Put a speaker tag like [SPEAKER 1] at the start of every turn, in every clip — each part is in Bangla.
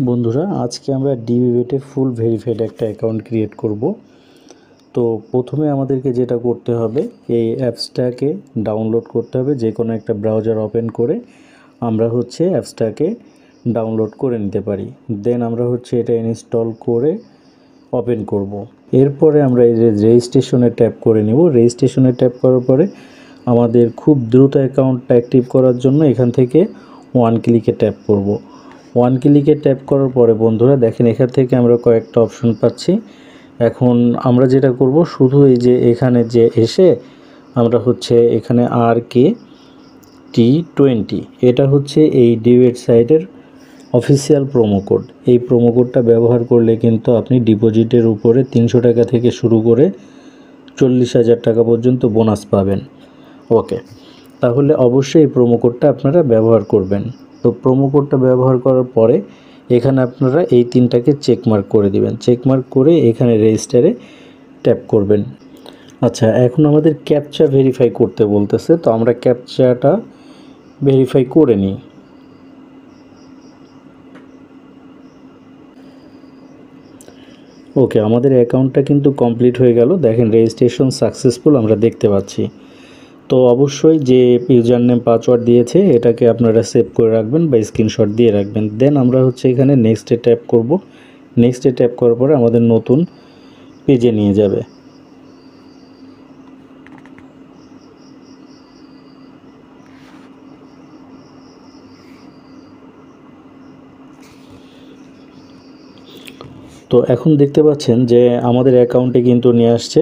[SPEAKER 1] বন্ধুরা, আজকে আমরা ডিবিবেটে ফুল ভেরিফাইড একটা অ্যাকাউন্ট ক্রিয়েট করব। তো প্রথমে আমাদেরকে যেটা করতে হবে, এই অ্যাপসটাকে ডাউনলোড করতে হবে। যে কোনো একটা ব্রাউজার ওপেন করে আমরা অ্যাপসটাকে ডাউনলোড করে নিতে পারি। দেন আমরা এটা ইনস্টল করে ওপেন করব। এরপরে আমরা এই যে রেজিস্ট্রেশনে ট্যাপ করে নেব। রেজিস্ট্রেশনে ট্যাপ করার পরে আমাদের খুব দ্রুত অ্যাকাউন্টটা অ্যাক্টিভ করার জন্য এখান থেকে ওয়ান ক্লিকে ট্যাপ করব। ওয়ান ক্লিকে ট্যাপ করার পরে বন্ধুরা দেখেন, এখান থেকে আমরা কয়েকটা অপশন পাচ্ছি। এখন আমরা যেটা করব, শুধু এই যে এখানে যে এসে আমরা এখানে RKT20 এটা এই ডিবেট সাইটের অফিসিয়াল প্রোমো কোড। এই প্রোমো কোডটা ব্যবহার করলে কিন্তু আপনি ডিপোজিটের উপরে 300 টাকা থেকে শুরু করে 40,000 টাকা পর্যন্ত বোনাস পাবেন। ওকে, তাহলে অবশ্যই এই প্রোমো কোডটা আপনারা ব্যবহার করবেন। তো প্রোমো কোডটা ব্যবহার করার পরে এখানে আপনারা এই তিনটাকে চেকমার্ক করে দিবেন। চেকমার্ক করে এখানে রেজিস্টারে ট্যাপ করবেন। আচ্ছা, এখন আমাদের ক্যাপচা ভেরিফাই করতে বলতেছে, তো আমরা ক্যাপচাটা ভেরিফাই করে নিই। ওকে, আমাদের অ্যাকাউন্টটা কিন্তু কমপ্লিট হয়ে গেল। দেখেন রেজিস্ট্রেশন সাকসেসফুল আমরা দেখতে পাচ্ছি। তো অবশ্যই যে ইউজার নেম পাসওয়ার্ড দিয়েছে এটাকে আপনারা সেভ করে রাখবেন বা স্ক্রিনশট দিয়ে রাখবেন। দেন আমরা এখানে নেক্সটে ট্যাপ করব। নেক্সটে ট্যাপ করার পরে আমাদের নতুন পেজে নিয়ে যাবে। তো এখন দেখতে পাচ্ছেন যে আমাদের অ্যাকাউন্টে কিন্তু নিয়ে আসছে।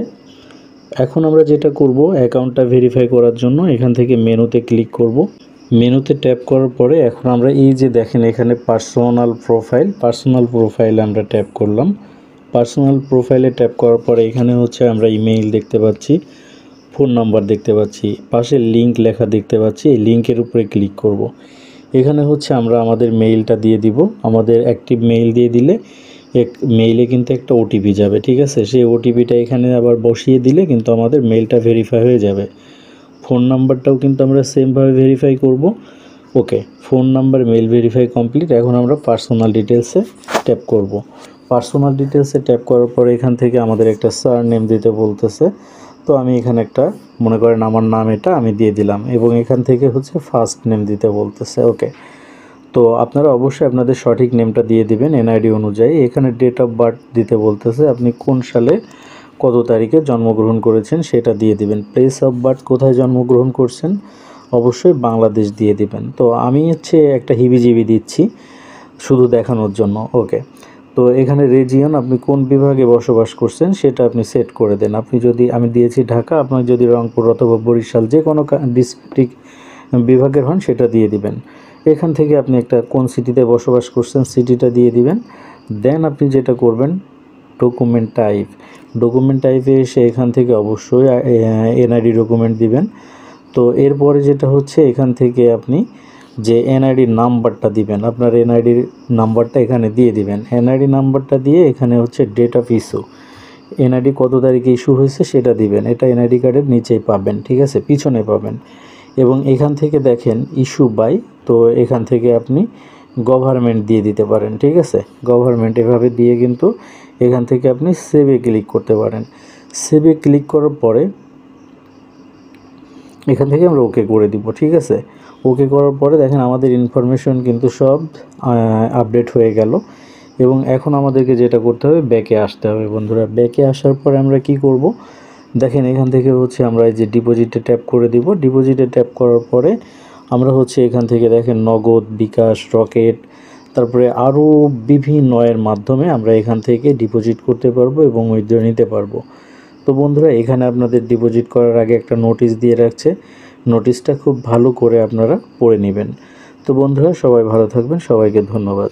[SPEAKER 1] এখন আমরা যেটা করব, অ্যাকাউন্টটা ভেরিফাই করার জন্য এখান থেকে মেনুতে ক্লিক করব। মেনুতে ট্যাপ করার পরে এখন আমরা এই যে দেখেন এখানে পার্সোনাল প্রোফাইলে আমরা ট্যাপ করলাম। পার্সোনাল প্রোফাইলে ট্যাপ করার পরে এখানে আমরা ইমেইল দেখতে পাচ্ছি, ফোন নাম্বার দেখতে পাচ্ছি, পাশে লিঙ্ক লেখা দেখতে পাচ্ছি। এই লিঙ্কের উপরে ক্লিক করব। এখানে আমরা আমাদের মেইলটা দিয়ে দিব। আমাদের অ্যাক্টিভ মেইল দিয়ে দিলে মেইলে কিন্তু একটা ওটিপি যাবে, ঠিক আছে? সেই ওটিপিটা এখানে আবার বসিয়ে দিলে কিন্তু আমাদের মেইলটা ভেরিফাই হয়ে যাবে। ফোন নাম্বারটাও কিন্তু আমরা সেমভাবে ভেরিফাই করব। Okay, phone number, mail verify complete. এখন আমরা পার্সোনাল ডিটেলসে ট্যাপ করব। পার্সোনাল ডিটেলসে ট্যাপ করার পরে এখান থেকে আমাদের একটা সারনেম দিতে বলতেছে। তো আমি এখানে একটা, মনে করেন আমার নাম, এটা আমি দিয়ে দিলাম এবং এখান থেকে ফার্স্ট নেম দিতে বলতেছে। ওকে, তো আপনারা অবশ্যই আপনাদের সঠিক নেমটা দিয়ে দিবেন এনআইডি অনুযায়ী। এখানে ডেট অফ বার্থ দিতে বলতেছে, আপনি কোন সালে কত তারিখে জন্মগ্রহণ করেছেন সেটা দিয়ে দিবেন। প্লেস অফ বার্থ, কোথায় জন্মগ্রহণ করছেন, অবশ্যই বাংলাদেশ দিয়ে দিবেন। তো আমি একটা হিবিজিবি দিচ্ছি শুধু দেখানোর জন্য। ওকে, তো এখানে রিজিয়ন, আপনি কোন বিভাগে বসবাস করছেন সেটা আপনি সেট করে দেন। আপনি যদি, আমি দিয়েছি ঢাকা, আপনার যদি রংপুর অথবা বরিশাল যে কোনো ডিস্ট্রিক্ট বিভাগের হন সেটা দিয়ে দিবেন। এখান থেকে আপনি কোন সিটিতে বসবাস করছেন সিটিটা দিয়ে দিবেন। দেন আপনি যেটা করবেন, ডকুমেন্ট টাইপে এসে এখান থেকে অবশ্যই এনআইডি ডকুমেন্ট দিবেন। তো এরপরে যেটা এখান থেকে আপনি যে এনআইডি নাম্বারটা দিবেন, আপনার এনআইডির নাম্বারটা এখানে দিয়ে দিবেন। এনআইডি নাম্বারটা দিয়ে এখানে ডেট অফ ইস্যু, এনআইডি কত তারিখে ইস্যু হয়েছে সেটা দিবেন। এটা এনআইডি কার্ডের নিচেই পাবেন, ঠিক আছে, পিছনে পাবেন। এবং এখান থেকে দেখেন ইস্যু বাই, তো এখান থেকে আপনি গভর্নমেন্ট দিয়ে দিতে পারেন, ঠিক আছে, গভর্নমেন্ট। এভাবে দিয়ে কিন্তু এখান থেকে আপনি সেভে ক্লিক করতে পারেন। সেভে ক্লিক করার পরে এখান থেকে আমরা ওকে করে দিব, ঠিক আছে। ওকে করার পরে দেখেন আমাদের ইনফরমেশন কিন্তু সব আপডেট হয়ে গেল। এবং এখন আমাদেরকে যেটা করতে হবে, ব্যাকে আসতে হবে বন্ধুরা। ব্যাকে আসার পরে আমরা কি করব, দেখেন এখান থেকে আমরা এই যে ডিপোজিটে ট্যাপ করে দিব। ডিপোজিটে ট্যাপ করার পরে আমরা এখান থেকে দেখেন নগদ, বিকাশ, রকেট, তারপরে আরও বিভিন্ন এর মাধ্যমে আমরা এখান থেকে ডিপোজিট করতে পারবো এবং উইথড্র নিতে পারবো। তো বন্ধুরা, এখানে আপনাদের ডিপোজিট করার আগে একটা নোটিশ দিয়ে রাখছে, নোটিশটা খুব ভালো করে আপনারা পড়ে নেবেন। তো বন্ধুরা, সবাই ভালো থাকবেন, সবাইকে ধন্যবাদ।